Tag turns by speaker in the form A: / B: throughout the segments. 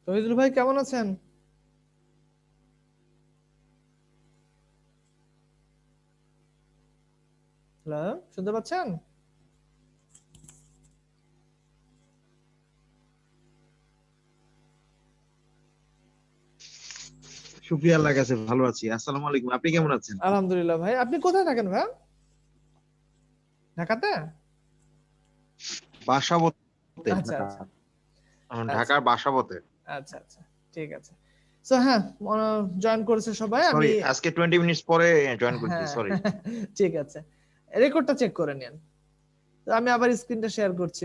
A: তহিদুল ভাই কেমন আছেন? হ্যালো, শুনতে পাচ্ছেন?
B: শুক্রিয়া আল্লাহর কাছে ভালো আছি। আসসালামু আলাইকুম। আপনি কেমন আছেন?
A: আলহামদুলিল্লাহ ভাই। আপনি কোথায় থাকেন ভাই? ঢাকাতে?
B: বাসাবোতে
A: আচ্ছা
B: ঢাকা।
A: আচ্ছা আচ্ছা
B: ঢাকার বাসাবোতে।
A: আচ্ছা আচ্ছা, ঠিক আছে। সো হ্যাঁ, জয়েন করেছে সবাই। আমি
B: সরি, আজকে 20 মিনিটস পরে জয়েন করেছি,
A: হ্যাঁ
B: সরি।
A: ঠিক আছে, রেকর্ডটা চেক করে নিন। তো আমি আবার স্ক্রিনটা শেয়ার করছি।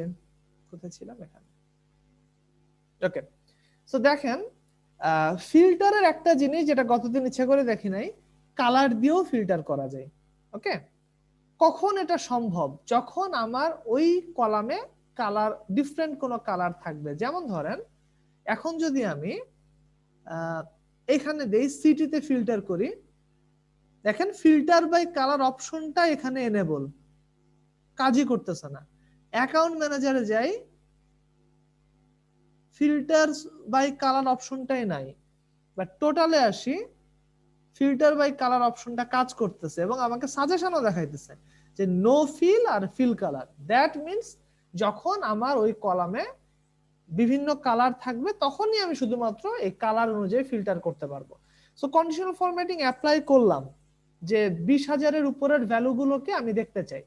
A: কোথায় ছিলাম? এখানে। ওকে। সো দেখেন, ফিল্টারের একটা জিনিস যেটা গতদিন ইচ্ছা করে দেখি নাই, কালার দিয়েও ফিল্টার করা যায়। ওকে। কখন এটা সম্ভব? যখন আমার ওই কলামে কালার, ডিফারেন্ট কোনো কালার থাকবে। যেমন ধরেন, এখন যদি আমি এখানে দেই সিটিতে ফিল্টার করি, দেখেন ফিল্টার বাই কালার অপশনটা এখানে এনেবল, কাজই করতেছে না। অ্যাকাউন্ট ম্যানেজারে যাই, ফিল্টার বাই কালার অপশনটাই নাই। বাট টোটালে আসি, ফিল্টার বাই কালার অপশনটা কাজ করতেছে এবং আমাকে সাজেশনও দেখাইতেছে যে নো ফিল আর ফিল কালার। দ্যাট মিনস যখন আমার ওই কলামে বিভিন্ন কালার থাকবে তখনই আমি শুধুমাত্র এই কালার অনুযায়ী ফিল্টার করতে পারবো। সো কন্ডিশনাল ফরম্যাটিং অ্যাপ্লাই করলাম যে 20,000-এর উপরের ভ্যালুগুলোকে আমি দেখতে চাই,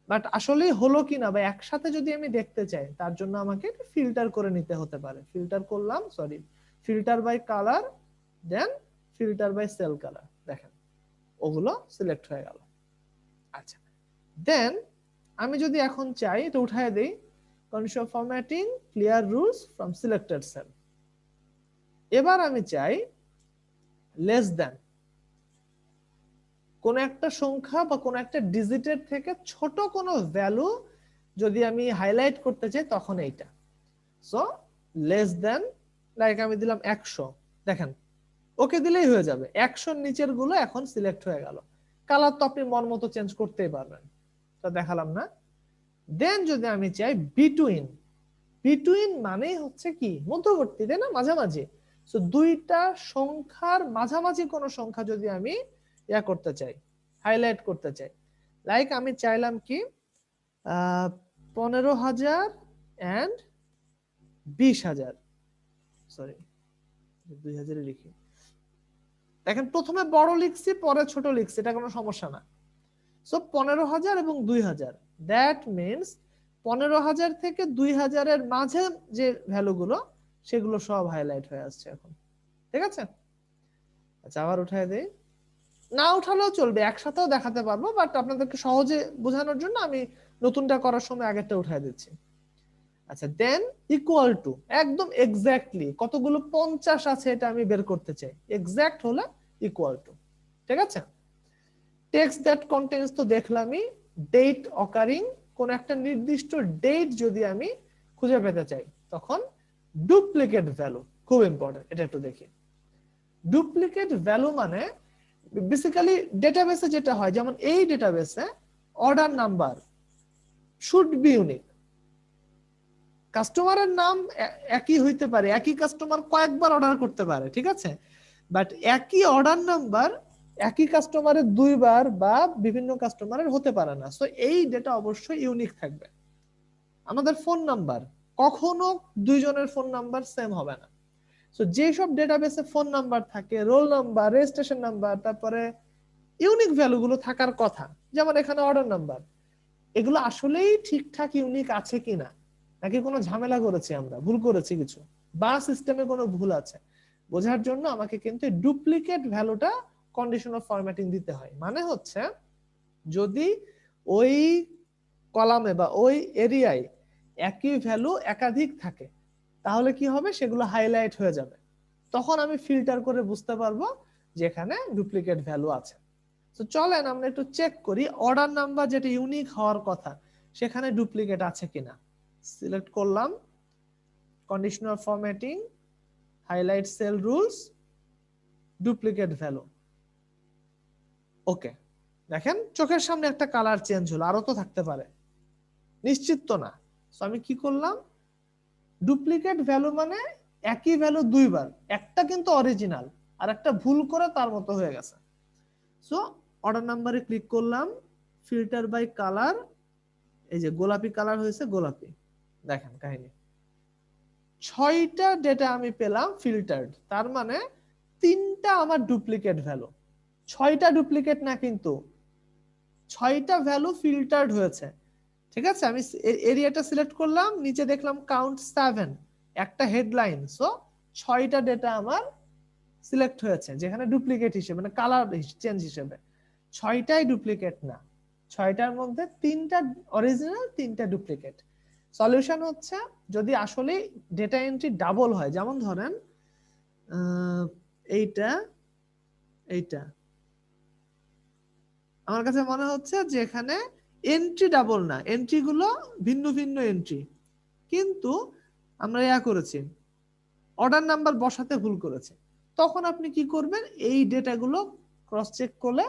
A: বাট আসলে হলো কিনা বা একসাথে যদি আমি দেখতে চাই তার জন্য আমাকে ফিল্টার করে নিতে হতে পারে। ফিল্টার করলাম, sorry, filter by colour, then filter by cell colour. দেখেন ওগুলো সিলেক্ট হয়ে গেল। আচ্ছা, দেন আমি যদি এখন চাই তো উঠায় দেই, conditional formatting clear rules from selected sell. এবার আমি চাই লেস দেন, কোন একটা সংখ্যা বা কোন একটা ডিজিটের থেকে ছোট কোনো ভ্যালু যদি আমি হাইলাইট করতে চাই তখন এইটা। সো লেস দেন, লাইক আমি দিলাম 100। দেখেন ওকে দিলেই হয়ে যাবে। 100-র নিচের গুলো এখন সিলেক্ট হয়ে গেল। কালার তো আপনি মন মতো চেঞ্জ করতেই পারবেন, তো দেখালাম না। দেন যদি আমি চাই বিটুইন, বিটুইন মানেই হচ্ছে কি মধ্যবর্তী, তাই না, মাঝামাঝি। সো দুইটা সংখ্যার মাঝামাঝি কোন সংখ্যা যদি আমি ইয়া করতে চাই, হাইলাইট করতে চাই, লাইক আমি চাইলাম কি 15,000 এন্ড 20,000, সরি 2,000 লিখি। দেখেন প্রথমে বড় লিখছি পরে ছোট লিখছি, এটা কোনো সমস্যা না। সো 15,000 এবং 2,000, দ্যাট মিনস 15,000 থেকে 2,000-এর মাঝে যে ভ্যালুগুলো সেগুলো সব হাইলাইট হয়ে আসছে এখন। ঠিক আছে। আচ্ছা আবার উঠাই দেই, না উঠালেও চলবে, একসাথেও দেখাতে পারবো, বাট আপনাদেরকে সহজে বোঝানোর জন্য আমি নতুনটা করার সময় আগেরটা উঠাই দিচ্ছি। আচ্ছা, দেন ইকুয়াল টু, একদম এক্স্যাক্টলি কতগুলো 50 আছে এটা আমি বের করতে চাই, এক্স্যাক্ট হলে ইকুয়াল টু। ঠিক আছে। টেক্সট দ্যাট কন্টেন্স তো দেখলামই। ডেট অকারিং, কোন একটা নির্দিষ্ট ডেট যদি আমি খুঁজে পেতে চাই তখন ডুপ্লিকেট ভ্যালু, খুব ইম্পর্টেন্ট, এটা একটু দেখি। ডুপ্লিকেট ভ্যালু মানে বেসিক্যালি ডেটাবেসে যেটা হয়, যেমন এই ডেটাবেসে order number should be unique. কাস্টমারের নাম একই হইতে পারে, একই কাস্টমার কয়েকবার অর্ডার করতে পারে, ঠিক আছে, বাট একই অর্ডার নাম্বার একই কাস্টমারের দুইবার বা বিভিন্ন কাস্টমারের হতে পারে না। সো এই ডেটা অবশ্যই ইউনিক থাকবে। আমাদের ফোন নাম্বার কখনো দুইজনের ফোন নাম্বার সেম হবে না। সো যেসব ডেটাবেসে ফোন নাম্বার থাকে, রোল নাম্বার, রেজিস্ট্রেশন নাম্বার, তারপরে ইউনিক ভ্যালুগুলো থাকার কথা, যেমন এখানে অর্ডার নাম্বার, এগুলো আসলেই ঠিকঠাক ইউনিক আছে কিনা, নাকি কোনো ঝামেলা করেছি, আমরা ভুল করেছি কিছু, বা সিস্টেমে কোনো ভুল আছে, বোঝার জন্য আমাকে কিন্তু ডুপ্লিকেট ভ্যালুটা কন্ডিশন অফ ফরম্যাটিং দিতে হয়। মানে হচ্ছে যদি ওই কলামে বা ওই এরিয়ায় একই ভ্যালু একাধিক থাকে তাহলে কি হবে, সেগুলো হাইলাইট হয়ে যাবে। তখন আমি ফিল্টার করে বুঝতে পারবো যে এখানে ডুপ্লিকেট ভ্যালু আছে। তো চলেন আমরা একটু চেক করি অর্ডার নাম্বার যেটা ইউনিক হওয়ার কথা সেখানে ডুপ্লিকেট আছে কিনা। সিলেক্ট করলাম, conditional formatting, highlight cell rules, duplicate value. Okay, দেখেন চোখের সামনে একটা কালার চেঞ্জ হলো, আরো তো থাকতে পারে, নিশ্চিত তো না। তো আমি কি করলাম, ডুপ্লিকেট ভ্যালু মানে একই ভ্যালু দুইবার, একটা কিন্তু অরিজিনাল আর একটা ভুল করে তার মতো হয়ে গেছে। সো অর্ডার নাম্বারে ক্লিক করলাম, ফিল্টার বাই কালার, এই যে গোলাপি কালার হয়েছে, গোলাপি। দেখেন কাহিনী, 6টা ডেটা আমি পেলাম ফিল্টার্ড, তার মানে 3টা আমার ডুপ্লিকেট ভ্যালু। 6টা ডুপ্লিকেট না, কিন্তু 6টা ভ্যালু ফিল্টার্ড হয়েছে। ঠিক আছে, আমি এরিয়াটা সিলেক্ট করলাম, নিচে দেখলাম কাউন্ট 7, একটা হেডলাইন। সো 6টা ডেটা আমার সিলেক্ট হয়েছে, যেখানে ডুপ্লিকেট হিসেবে মানে কালার চেঞ্জ হিসেবে। 6টাই ডুপ্লিকেট না, 6টার মধ্যে 3টা অরিজিনাল, 3টা ডুপ্লিকেট। সলিউশন হচ্ছে, যদি আসলে ডেটা এন্ট্রি ডাবল হয়, যেমন ধরেন এইটা এইটা, আমার কাছে মনে হচ্ছে যে এখানে এন্ট্রি ডাবল না, এন্ট্রি গুলো ভিন্ন ভিন্ন এন্ট্রি, কিন্তু আমরা করেছি অর্ডার নাম্বার বসাতে ভুল করেছে। তখন আপনি কি করবেন, এই ডেটাগুলো ক্রস চেক করলে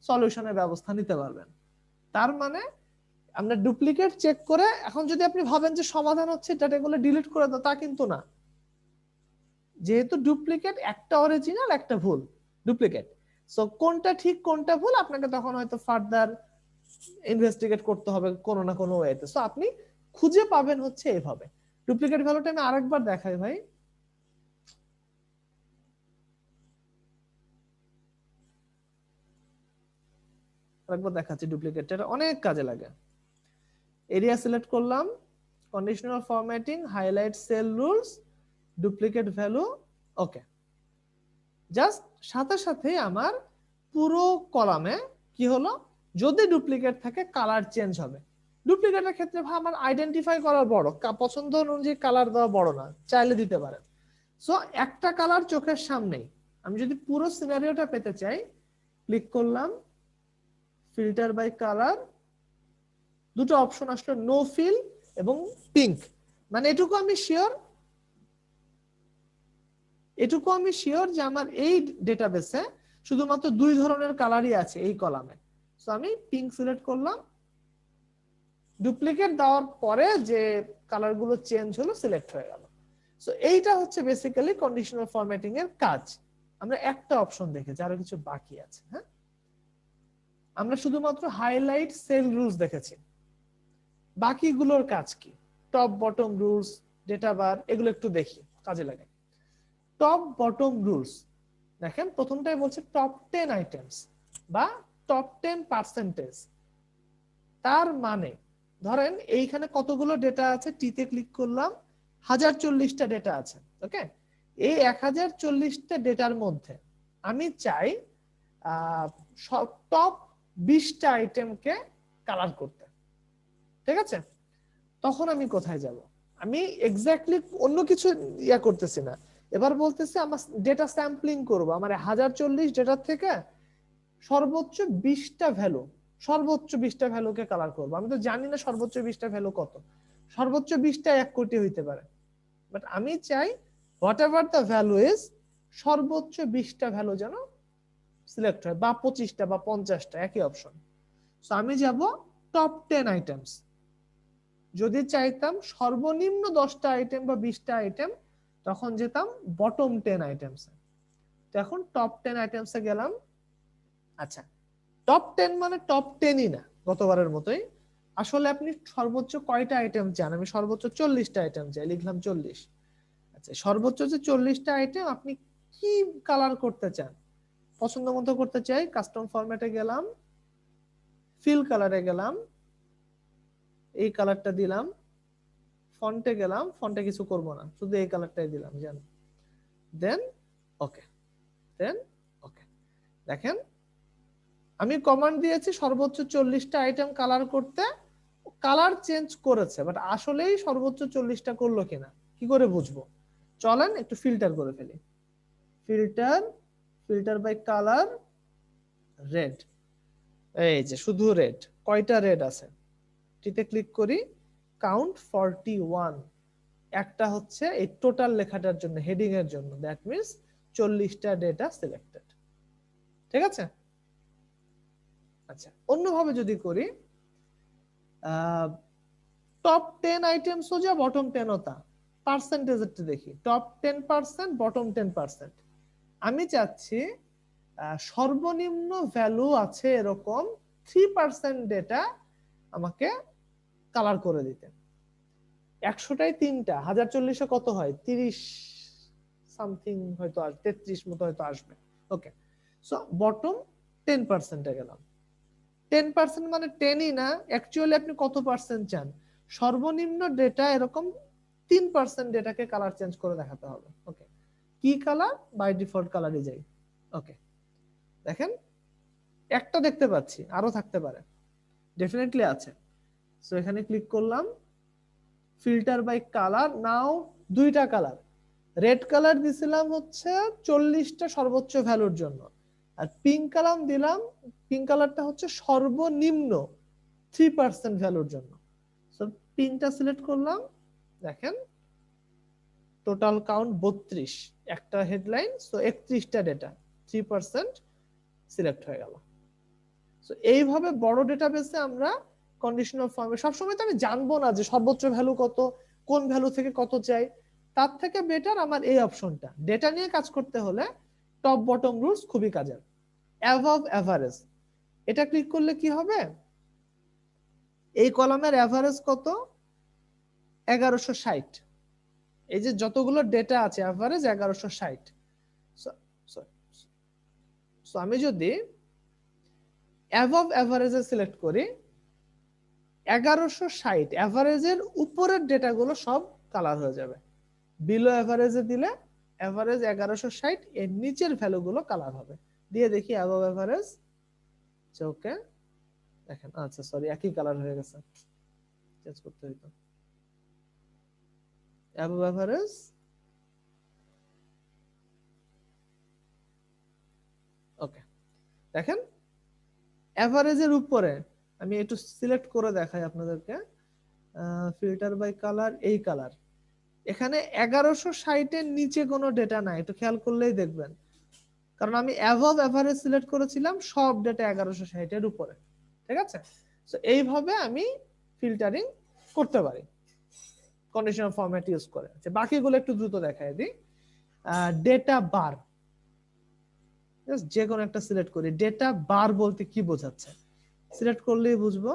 A: সলিউশনের ব্যবস্থা নিতে পারবেন। তার মানে আমরা ডুপ্লিকেট চেক করে, এখন যদি আপনি ভাবেন যে সমাধান হচ্ছে ডেটাগুলো ডিলিট করে দাও, তা কিন্তু না। যেহেতু ডুপ্লিকেট, একটা অরিজিনাল একটা ভুল, ডুপ্লিকেট। সো কোনটা ঠিক কোনটা ভুল আপনাকে তখন হয়তো ফার্দার ইনভেস্টিগেট করতে হবে কোনো না কোনো ওয়েতে। সো আপনি খুঁজে পাবেন হচ্ছে এভাবে। ডুপ্লিকেট ভ্যালুটা আমি আরেকবার দেখাই ভাই। আরেকবার দেখাচ্ছি, ডুপ্লিকেটটা অনেক কাজে লাগে। এরিয়া সিলেক্ট করলাম, conditional formatting, highlight cell rules, duplicate value, okay. Just সাথে সাথে আমার পুরো কলামে কি হলো, যদি ডুপ্লিকেট থাকে কালার চেঞ্জ হবে। ডুপ্লিকেটের ক্ষেত্রে আমার আইডেন্টিফাই করা বড়, পছন্দ অনুযায়ী কালার দেওয়া বড় না, চাইলে দিতে পারেন। সো একটা কালার চোখের সামনেই, আমি যদি পুরো সিনারিওটা পেতে চাই, ক্লিক করলাম, ফিল্টার বাই কালার, দুটো অপশন আসলো, নো ফিল এবং পিঙ্ক। মানে এটুকু আমি শিওর যে আমার এই ডেটাবেসে শুধুমাত্র 2 ধরনের কালারই আছে এই কলামে। সো আমি পিঙ্ক সিলেক্ট করলাম, ডুপ্লিকেট দেওয়ার পরে যে কালারগুলো চেঞ্জ হলো সিলেক্ট হয়ে গেল। সো এইটা হচ্ছে বেসিক্যালি কন্ডিশনাল ফরম্যাটিং এর কাজ। আমরা একটা অপশন দেখেছি, আরো কিছু বাকি আছে। হ্যাঁ, আমরা শুধুমাত্র হাইলাইট সেল রুলস দেখেছি, বাকিগুলোর কাজ কি, টপ বটম রুলস, ডেটা বার, এগুলো একটু দেখি, কাজে লাগে। টপ বটম রুলস দেখেন, প্রথমটাই বলছে টপ 10 আইটেমস বা টপ 10%। তার মানে ধরেন এইখানে কতগুলো ডেটা আছে, টিতে ক্লিক করলাম, 1040টা ডেটা আছে। ওকে, এই 1040টা ডেটার মধ্যে আমি চাই সব টপ 20টা আইটেমকে কালার করতে। ঠিক আছে, তখন আমি কোথায় যাব, আমি এক্স্যাক্টলি অন্য কিছু করতেছি না, এবার বলতেছি আমার ডেটা স্যাম্পলিং করব, আমার 1040 ডেটার থেকে সর্বোচ্চ 20টা ভ্যালু, সর্বোচ্চ 20টা ভ্যালুকে কালার করব। আমি তো জানি না সর্বোচ্চ 20টা ভ্যালু কত, সর্বোচ্চ 20টা 1 কোটি হইতে পারে, বাট আমি চাই what ever the value is, সর্বোচ্চ 20টা ভ্যালু যেন সিলেক্ট হয়, বা 25টা বা 50টা, একই অপশন। সো আমি যাব টপ 10 আইটেমস। যদি চাইতাম সর্বনিম্ন 10টা আইটেম বা 20টা আইটেম, তখন যেতাম বটম 10 আইটেমস। তো এখন টপ 10 আইটেমসে গেলাম। আচ্ছা, টপ 10 মানে টপ 10ই না, গতবারের মতোই। আসলে আপনি সর্বোচ্চ কয়টা আইটেম চান, আমি সর্বোচ্চ 40টা আইটেম চাই, লিখলাম 40। আচ্ছা, সর্বোচ্চ যে 40টা আইটেম আপনি কি কালার করতে চান, পছন্দ মতো করতে চাই, কাস্টম ফরম্যাটে গেলাম, ফিল কালারে গেলাম, এই কালারটা দিলাম, ফন্টে গেলাম, ফন্টে কিছু করব না, শুধু এই কালারটাই দিলাম, জান, দেন ওকে, দেন ওকে। দেখেন আমি কমান্ড দিয়েছি সর্বোচ্চ 40টা আইটেম কালার করতে, কালার চেঞ্জ করেছে, বাট আসলেই সর্বোচ্চ 40টা করলো কিনা কি করে বুঝবো, চলেন একটু ফিল্টার করে ফেলি। Filter, filter by colour, red, এই যে শুধু রেড, কয়টা রেড আছে, টিতে ক্লিক করি, কাউন্ট 41। একটা হচ্ছে এই টোটাল লেখাটার জন্য, হেডিং এর জন্য, দ্যাট মিন্স 40টা ডেটা সিলেক্টেড। ঠিক আছে, আচ্ছা অন্যভাবে যদি করি, টপ 10 আইটেম সোজা, বটম 10 তা, পার্সেন্টেজটা দেখি, টপ 10%, বটম 10%। আমি চাচ্ছি সর্বনিম্ন ভ্যালু আছে এরকম 3% ডেটা আমাকে কালার করে দিতে। 100টায় 3টা, 1040-এ কত হয়? 30 সামথিং হয়তো 33 মতো হয়তো আসবে। ওকে, সো বটম 10%-এ গেলাম। 10% মানে 10ই না, অ্যাকচুয়ালি আপনি কত পার্সেন্ট চান? সর্বনিম্ন ডেটা এরকম 3% ডেটাকে কালার চেঞ্জ করে দেখাতে হবে। ওকে, কি কালার? বাই ডিফল্ট কালারই যাই। ওকে, দেখেন একটা দেখতে পাচ্ছি, আরো থাকতে পারে, ডেফিনেটলি আছে। সো এখানে ক্লিক করলাম, ফিল্টার বাই কালার, নাও 2টা কালার। রেড কালার দিছিলাম হচ্ছে 40টা সর্বোচ্চ ভ্যালুর জন্য, আর পিঙ্ক কালার দিলাম, পিঙ্ক কালারটা হচ্ছে সর্বনিম্ন 3% ভ্যালুর জন্য। সো পিঙ্কটা সিলেক্ট করলাম, দেখেন টোটাল কাউন্ট 32, একটা হেডলাইন, সো 31টা ডেটা, 3% সিলেক্ট হয়ে গেল। সো এইভাবে বড় ডেটাবেসে আমরা কন্ডিশনাল ফর্মে, সবসময় তো আমি জানবো না যে সর্বোচ্চ ভ্যালু কত, কোন ভ্যালু থেকে কত চাই। তার থেকে বেটার আমার এই অপশনটা, ডেটা নিয়ে কাজ করতে হলে টপ বটম রুলস খুবই কাজের। অ্যাভাব এভারেজ, এটা ক্লিক করলে কি হবে? এই কলামের এভারেজ কত? 1160। এই যে যতগুলো ডেটা আছে এভারেজ 1160। সো আমি যদি অ্যাভাব এভারেজে সিলেক্ট করি, 1160 এভারেজের উপরের ডেটাগুলো সব কালার হয়ে যাবে। বিলো এভারেজে দিলে এভারেজ 1160, এর নিচের ভ্যালুগুলো কালার হবে। দিয়ে দেখি অ্যাবভ এভারেজ, ওকে দেখেন, আচ্ছা সরি একই কালার হয়ে গেছে, চেঞ্জ করতে হইতো। অ্যাবভ এভারেজ, ওকে দেখেন এভারেজের উপরে, আমি একটু সিলেক্ট করে দেখাই আপনাদেরকে, ফিল্টার বাই কালার, এই কালার, এখানে 1160-এর নিচে কোনো ডেটা নাই, একটু খেয়াল করলেই দেখবেন, কারণ আমি অ্যাভাব এভারেজ সিলেক্ট করেছিলাম সব ডেটা 1160-এর উপরে। ঠিক আছে, তো এইভাবে আমি ফিল্টারিং করতে পারি কন্ডিশনাল ফরম্যাট ইউজ করে। আচ্ছা বাকিগুলো একটু দ্রুত দেখাই দিই। ডেটা বার, যে কোনো একটা সিলেক্ট করি। ডেটা বার বলতে কি বোঝাচ্ছে সিলেক্ট করলেই বুঝবো।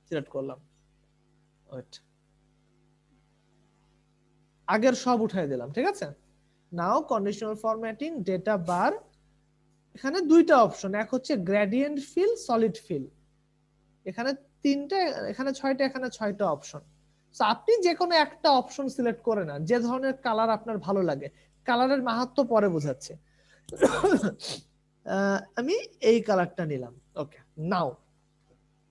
A: সিলেক্ট করলাম, ওয়েট, আগের সব উঠাই দিলাম। ঠিক আছে, নাও কন্ডিশনাল ফরম্যাটিং ডেটা বার, এখানে 2টা অপশন, এক হচ্ছে গ্রেডিয়েন্ট ফিল, সলিড ফিল, এখানে 3টা, এখানে 6টা, এখানে 6টা অপশন। সো আপনি যে কোনো একটা অপশন সিলেক্ট করে নেন, যে ধরনের কালার আপনার ভালো লাগে। কালারের মাহাত্ম্য পরে বোঝাচ্ছে। আমি এই কালারটা নিলাম। ওকে, নাও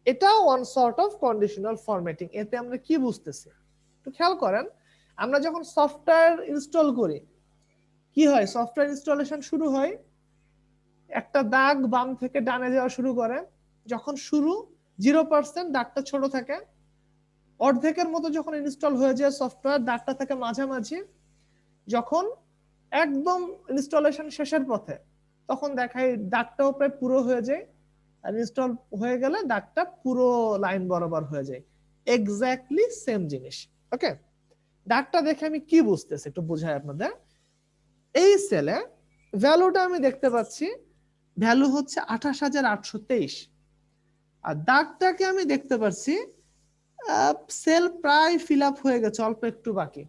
A: এটা one sort of conditional formatting. এতে আমরা কি বুঝতেছি একটু খেয়াল করেন। আমরা যখন সফটওয়্যার ইনস্টল করি, কি হয়? সফটওয়্যার ইনস্টলেশন শুরু হয়, একটা দাগ বাম থেকে ডানে যাওয়া শুরু করে। যখন শুরু 0%, দাগটা ছোট থাকে। অর্ধেকের মতো যখন ইনস্টল হয়ে যায় সফটওয়্যার, দাগটা থাকে মাঝামাঝি। যখন একদম ইনস্টলেশন শেষের পথে, তখন দেখাই দাগটাও প্রায় পুরো হয়ে যায়। আর ইনস্টল হয়ে গেলে দাগটা পুরো লাইন বরাবর হয়ে যায়। এক্স্যাক্টলি সেম জিনিস। ওকে, দাগটা দেখে আমি কি বুঝতেছি একটু বুঝাই আপনাদের। এই সেলে ভ্যালুটা আমি দেখতে পাচ্ছি, ভ্যালু হচ্ছে 28,823। আর দাগটাকে আমি দেখতে পাচ্ছি সেল প্রায় ফিল আপ হয়ে গেছে, অল্প একটু বাকি।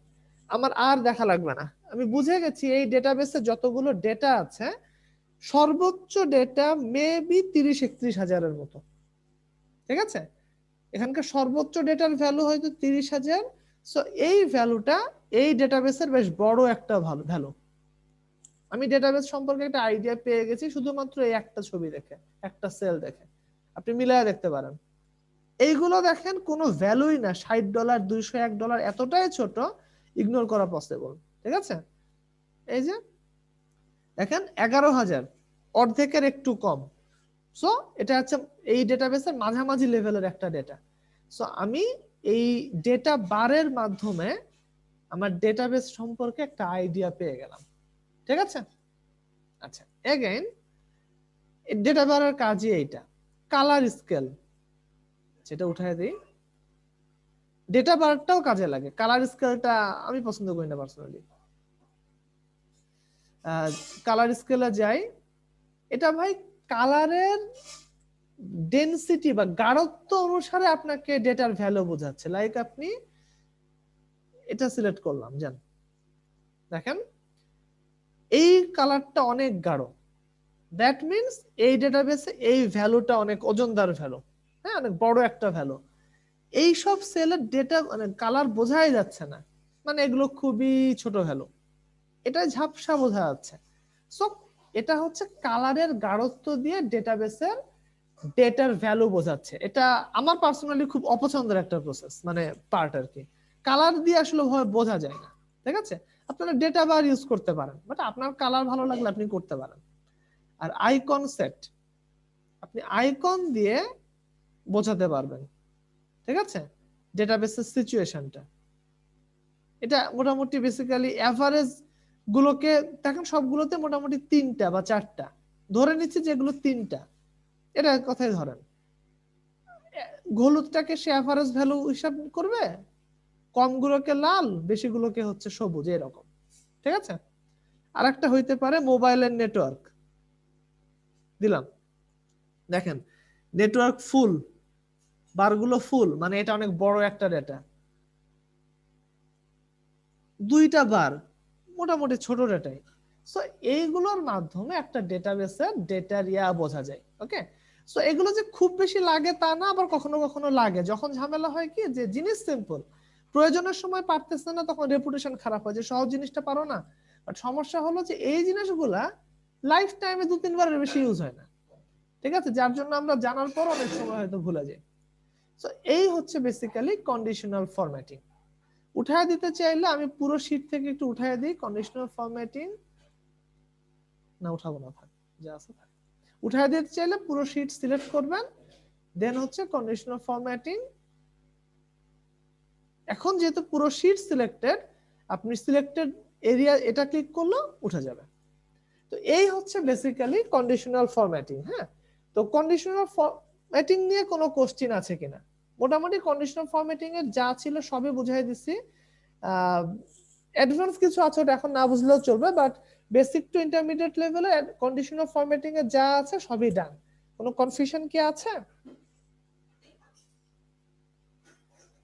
A: আমার আর দেখা লাগবে না, আমি বুঝে গেছি এই ডেটাবেসে যতগুলো ডেটা আছে সর্বোচ্চ ডেটা মেবি 30-31 হাজারের মতো। ঠিক আছে, এখানকার সর্বোচ্চ ডেটার ভ্যালু হয়তো 30,000। সো এই ভ্যালুটা এই ডেটাবেসের বেশ বড় একটা ভ্যালু। আমি ডেটাবেস সম্পর্কে একটা আইডিয়া পেয়ে গেছি শুধুমাত্র এই একটা ছবি দেখে, একটা সেল দেখে। আপনি মিলায় দেখতে পারেন। এইগুলো দেখেন কোনো ভ্যালুই না, $60, $201, এতটাই ছোট, ইগনোর করা পসিবল। ঠিক আছে, এই যে দেখেন 11,000, অর্ধেকের একটু কম। সো এটা হচ্ছে এই ডেটাবেসের মাঝামাঝি লেভেলের একটা ডেটা। সো আমি এই ডেটা বারের মাধ্যমে আমার ডেটাবেস সম্পর্কে একটা আইডিয়া পেয়ে গেলাম। ঠিক আছে, আচ্ছা এগেইন ডেটা বারের কাজই এইটা। কালার স্কেল, সেটা উঠায় দিই। ডেটা বারটাও কাজে লাগে। কালার স্কেলটা আমি পছন্দ করি না পার্সোনালি। কালার স্কেলে যাই, এটা ভাই কালারের ডেনসিটি বা গাঢ়ত্ব অনুসারে আপনাকে ডেটার ভ্যালু বোঝাচ্ছে। লাইক আপনি এটা সিলেক্ট করলাম, জান দেখেন এই কালারটা অনেক গাঢ়, দ্যাট মিনস এই ডেটাবেসে এই ভ্যালুটা অনেক ওজনদার ভ্যালু, হ্যাঁ অনেক বড় একটা ভ্যালু। এইসব সেলের ডেটা মানে কালার বোঝাই যাচ্ছে না, মানে এগুলো খুবই ছোট ভ্যালু, এটা ঝাপসা বোঝা যাচ্ছে। সো এটা হচ্ছে কালারের গাঢ়ত্ব দিয়ে ডেটাবেসের ডেটার ভ্যালু বোঝাচ্ছে। এটা আমার পার্সোনালি খুব অপছন্দের একটা প্রসেস, মানে পার্ট আর কি। কালার দিয়ে আসলে বোঝা যায় না, ঠিক আছে। আপনারা ডেটা বার ইউজ করতে পারেন, বাট আপনার কালার ভালো লাগলে আপনি করতে পারেন। আর আইকন সেট, আপনি আইকন দিয়ে বোঝাতে পারবেন, ঠিক আছে, ডেটাবেসের সিচুয়েশনটা। এটা মোটামুটি বেসিক্যালি এভারেজ গুলোকে দেখেন, সবগুলোতে মোটামুটি 3টা বা 4টা, ধরে নিচ্ছি যেগুলো 3টা, এটা কথাই ধরেন। হলুদটাকে সে এভারেজ ভ্যালু হিসাব করবে, কমগুলোকে লাল, বেশিগুলোকে হচ্ছে সবুজ, এরকম, ঠিক আছে। আরেকটা হইতে পারে মোবাইলের নেটওয়ার্ক, দিলাম, দেখেন নেটওয়ার্ক ফুল, বারগুলো ফুল, মানে এটা অনেক বড় একটা ডেটা। 2টা বার মোটামুটি ছোট ডেটাই। সো এইগুলোর মাধ্যমে একটা ডেটাবেসের ডেটার বোঝা যায়। ওকে, সো এগুলো যে খুব বেশি লাগে তা না, আবার কখনো কখনো লাগে। যখন ঝামেলা হয় কি, যে জিনিস সিম্পল, প্রয়োজনের সময় পারতেছে না, তখন রেপুটেশন খারাপ হয় যে সহজ জিনিসটা পারো না। বাট সমস্যা হলো যে এই জিনিসগুলা লাইফ টাইমে 2-3বারের বেশি ইউজ হয় না, ঠিক আছে, যার জন্য আমরা জানার পর অনেক সময় হয়তো ভুলে যাই। সো এই হচ্ছে বেসিক্যালি কন্ডিশনাল ফরম্যাটিং। উঠায় দিতে চাইলে আমি পুরো শীট থেকে একটু উঠায় দিই কন্ডিশনাল ফরম্যাটিং, না উঠাবো না, থাক যা আছে থাক। উঠায় দিতে চাইলে পুরো শীট সিলেক্ট করবেন, দেন হচ্ছে কন্ডিশনাল ফরম্যাটিং। এখন যেহেতু পুরো শীট সিলেক্টেড, আপনি সিলেক্টেড এরিয়া এটা ক্লিক করলে উঠে যাবে। তো এই হচ্ছে বেসিক্যালি কন্ডিশনাল ফরম্যাটিং। হ্যাঁ, তো কন্ডিশনাল ফরম্যাটিং নিয়ে কোনো কোশ্চেন আছে কিনা? মোটামুটি কন্ডিশনাল ফরম্যাটিং এর যা ছিল সবই বুঝাই দিছি। অ্যাডভান্স কিছু আছে ওটা এখন না বুঝলেও চলবে, বাট বেসিক টু ইন্টারমিডিয়েট লেভেলে কন্ডিশনাল ফরম্যাটিং এ যা আছে সবই ডান। কোনো কনফিউশন কি আছে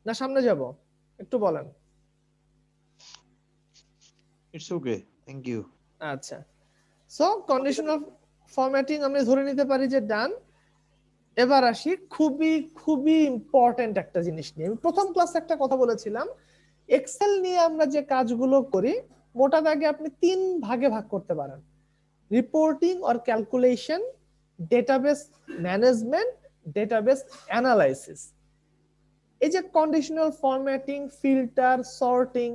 A: না সামনে যাব একটু বলেন।
B: It's okay, thank you.
A: আচ্ছা, সো কন্ডিশনাল ফরম্যাটিং আমি ধরে নিতে পারি যে ডান। এবার আসি খুবই খুবই ইম্পর্টেন্ট একটা জিনিস নিয়ে। আমি প্রথম ক্লাসে একটা কথা বলেছিলাম, এক্সেল নিয়ে আমরা যে কাজগুলো করি মোটা দাগে আপনি 3 ভাগে ভাগ করতে পারেন: reporting or calculation, database management, database analysis. এই যে কন্ডিশনাল ফরম্যাটিং, ফিল্টার, সর্টিং,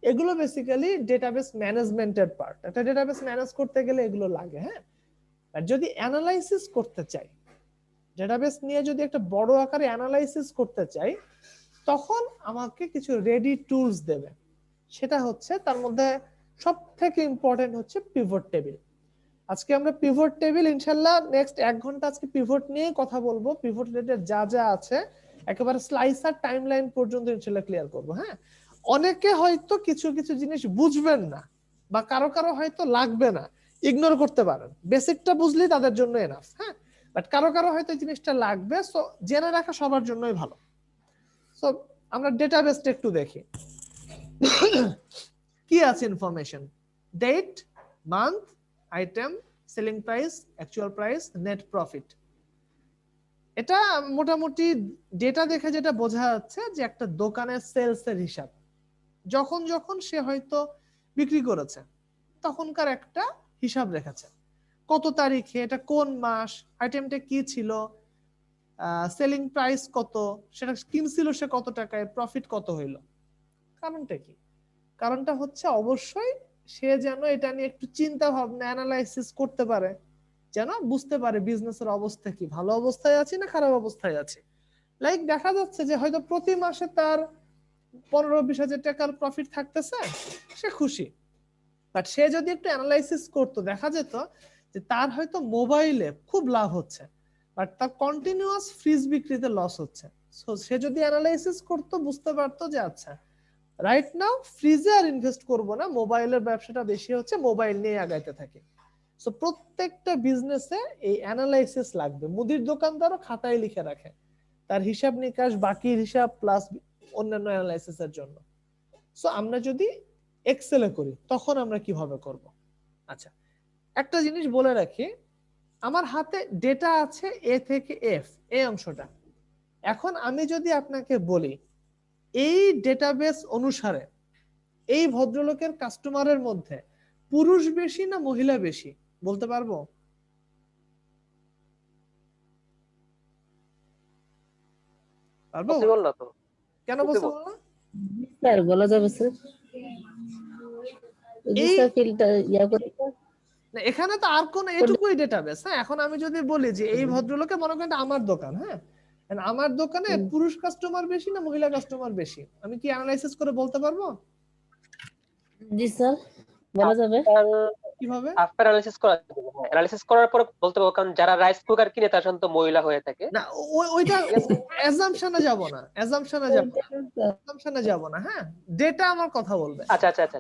A: এগুলো বেসিক্যালি ডেটাবেস ম্যানেজমেন্টের পার্ট। একটা ডেটাবেস ম্যানেজ করতে গেলে এগুলো লাগে। হ্যাঁ, আর যদি অ্যানালাইসিস করতে চাই, ডেটাবেস নিয়ে যদি একটা বড় আকারে অ্যানালাইসিস করতে চাই, তখন আমাকে কিছু রেডি টুলস দেবে। সেটা হচ্ছে তার মধ্যে সব থেকে ইম্পর্টেন্ট হচ্ছে পিভট টেবিল। আজকে আমরা পিভট টেবিল ইনশাল্লাহ নেক্সট 1 ঘন্টা আজকে পিভট নিয়ে কথা বলবো। পিভট রিলেটেড যা যা আছে একেবারে স্লাইসার টাইমলাইন পর্যন্ত ইনশাল্লাহ ক্লিয়ার করবো। হ্যাঁ, অনেকে হয়তো কিছু কিছু জিনিস বুঝবেন না, বা কারো কারো হয়তো লাগবে না, ইগনোর করতে পারেন, বেসিকটা বুঝলেই তাদের জন্য এনাফ। হ্যাঁ, বাট কারো কারো হয়তো জিনিসটা লাগবে, সো জেনে রাখা সবার জন্যই ভালো। সো আমরা ডেটাবেসটা একটু দেখি কি আছে information: date, month, item, selling price, actual price, net profit. এটা মোটামুটি ডেটা দেখে যেটা বোঝা যাচ্ছে যে একটা দোকানের সেলস এর হিসাব। যখন যখন সে হয়তো বিক্রি করেছে তখনকার একটা হিসাব রেখেছে, কত তারিখে, এটা কোন মাস, আইটেমটা কি ছিল, সেলিং প্রাইস কত, সেটা কিনছিল সে কত টাকায়, প্রফিট কত হইলো। কারণটা কি? কারণটা হচ্ছে অবশ্যই সে যেন এটা নিয়ে একটু চিন্তা ভাবনা অ্যানালাইসিস করতে পারে, যেন বুঝতে পারে বিজনেসের অবস্থা কি, ভালো অবস্থায় আছে না খারাপ অবস্থায় আছে। লাইক দেখা যাচ্ছে যে হয়তো প্রতি মাসে তার 15-20 হাজার টাকার প্রফিট থাকতেছে, সে খুশি। বাট সে যদি একটু অ্যানালাইসিস করতো, দেখা যেত যে তার হয়তো মোবাইলে খুব লাভ হচ্ছে, বাট তার কন্টিনিউয়াস ফ্রিজ বিক্রিতে লস হচ্ছে। সো সে যদি অ্যানালাইসিস করতো বুঝতে পারতো যে আচ্ছা রাইট নাও ফ্রিজে আর ইনভেস্ট করবো না, মোবাইলের ব্যবসাটা বেশি হচ্ছে, মোবাইল নিয়ে আগাইতে থাকি। সো প্রত্যেকটা বিজনেসে এই অ্যানালাইসিস লাগবে। মুদির দোকানদারও খাতায় লিখে রাখে তার হিসাব নিকাশ, বাকির হিসাব প্লাস অন্যান্য অ্যানালাইসিসের জন্য। সো আমরা যদি এক্সেলে করি তখন আমরা কিভাবে করব? আচ্ছা, একটা জিনিস বলে রাখি, আমার হাতে ডেটা আছে এ থেকে এফ, এই অংশটা। এখন আমি যদি আপনাকে বলি এই ডেটাবেস অনুসারে এই ভদ্রলোকের কাস্টমারের মধ্যে পুরুষ বেশি না মহিলা বেশি, বলতে পারবো? পারবো?
C: পসিবল না তো।
A: কেন পসিবল না?
D: স্যার বলা যাবে স্যার,
A: এই
D: ফিল্টার করে
A: না, এখানে তো আর কোন এটুকুই ডেটাবেস। হ্যাঁ, এখন আমি যদি বলি যে এই ভদ্রলোকে মনে করেন আমার দোকান, হ্যাঁ আমার দোকানে পুরুষ কাস্টমার বেশি না মহিলা কাস্টমার বেশি, আমি কি অ্যানালাইসিস করে বলতে পারবো?
D: জি স্যার বলা যাবে।
A: কিভাবে?
C: আফটার অ্যানালিসিস করা যাবে, অ্যানালিসিস করার পর বলতে পারবো, কারণ যারা রাইস কুকার কিনে তার সাধারণত মহিলা হয়ে থাকে।
A: না ওইটা অ্যাজাম্পশনে যাব না, অ্যাজাম্পশনে যাব না। হ্যাঁ, ডেটা আমার কথা বলবে।
C: আচ্ছা আচ্ছা আচ্ছা,